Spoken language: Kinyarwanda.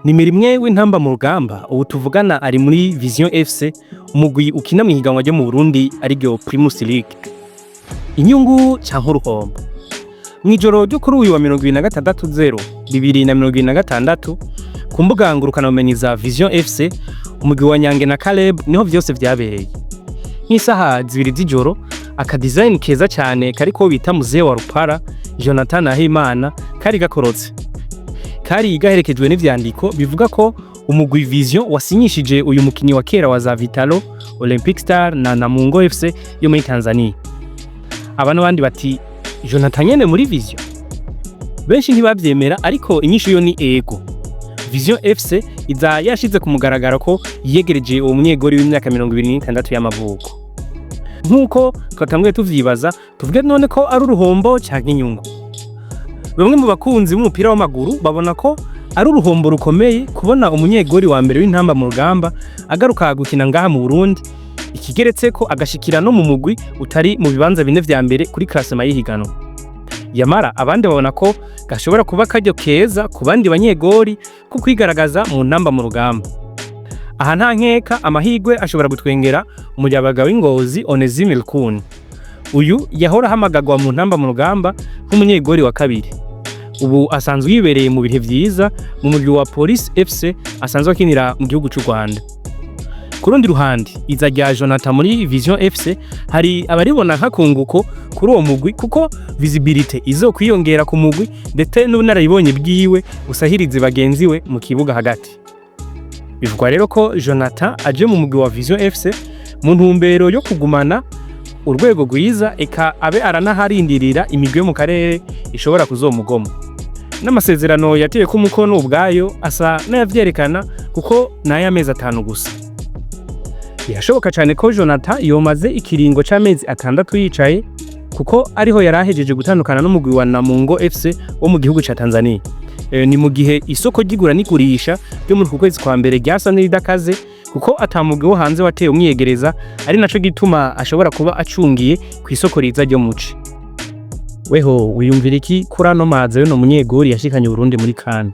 Nimero imwe w'intamba mu rugamba ubu tuvugana ari muri Vision FC, umugwi ukina mu higanwa ryo mu Burundi ariryo Primus League. Inyungu canke uruhombo. Mwijoro ryo kuri uyu wa 26/0/2026 ku mbuga ngurukana bumenyi za Vision FC, umugwi wa Nyange na Caleb niho vyose vyabereye. Nk'isaha 2 z'ijoro, aka design keza cyane kariko bita muzee wa Rupara, Jonathan Nahimana kari gakorotse. Kari gaherekejwe n'ivyandiko bivuga ko umugwi Vision wasinyishije uyu mukinyi wa kera wa za Vitalo, Olympic Star na Namungo FC yo muri Tanzania. Abantu bandi bati Jonathan nyene muri Vision. Benshi ntibavyemera ariko inyishu yo ni ego. Vision FC iza yashize ku mugaragaro ko yegereje uwo munyegori w'imyaka 26 y'amavuko. Nkuko twatanguye tuvyibaza, tuvuge none ko ari uruhombo canke inyungu. Bamwe mu bakunzi b'umupira w'amaguru babona ko ari uruhombo rukomeye kubona umunyegori wa mbere w'intamba mu Rugamba agaruka gukina ngaha mu Burundi, ikigeretseko agashikira no mu mugwi utari mu bibanza bine vya mbere kuri classement y'ihiganwa. Yamara abandi babona ko gashobora kuba akaryo keza ku bandi banyegori ko kwigaragaza mu ntamba mu Rugamba. Aha nta nkeka amahigwe ashobora gutwengera umuryabaga w'Ingozi Onezime Rukundo. Uyu yahora hamagagwa mu ntamba mu Rugamba nk'umunyegori wa kabiri. Ubu asanzwe yibereye mu bihe vyiza mu mugwi wa Police FC asanzwe akinira mu gihugu cy'u Rwanda. Kurundi ruhande iza rya Jonathan muri Vision FC hari abaribona nk'akunguko kuri uwo mugwi kuko visibility izo kwiyongera ku mugwi ndetse n'ubunararibonye bwiwe usahirize bagenzi we mu kibuga hagati. Bivugwa rero ko Jonathan aje mu mugwi wa Vision FC mu ntumbero yo kugumana urwego rwiza eka abe aranaharindirira imigwe mu karere ishobora kuzomugoma. N'amasezerano yateye ku mukono ubwayo asa n'ayavyerekana kuko nayo amezi 5 gusa. Birashoboka cyane ko Jonathan yomaze ikiringo c'amezi 6 yicaye kuko ariho yarahejeje gutandukana n'umugwi wa Namungo FC wo mu gihugu ca Tanzania. Ni mu gihe isoko ry'igura n'igurisha byo muri kwezi kwa mbere ryasa n'idakaze kuko atamugwi wo hanze wateye umwiyegereza, ari naco gituma ashobora kuba acungiye ku isoko riza ryo muci. Weho wiyumvira iki kuri ano mazi yo no munyegori yashikanye Burundi muri CAN?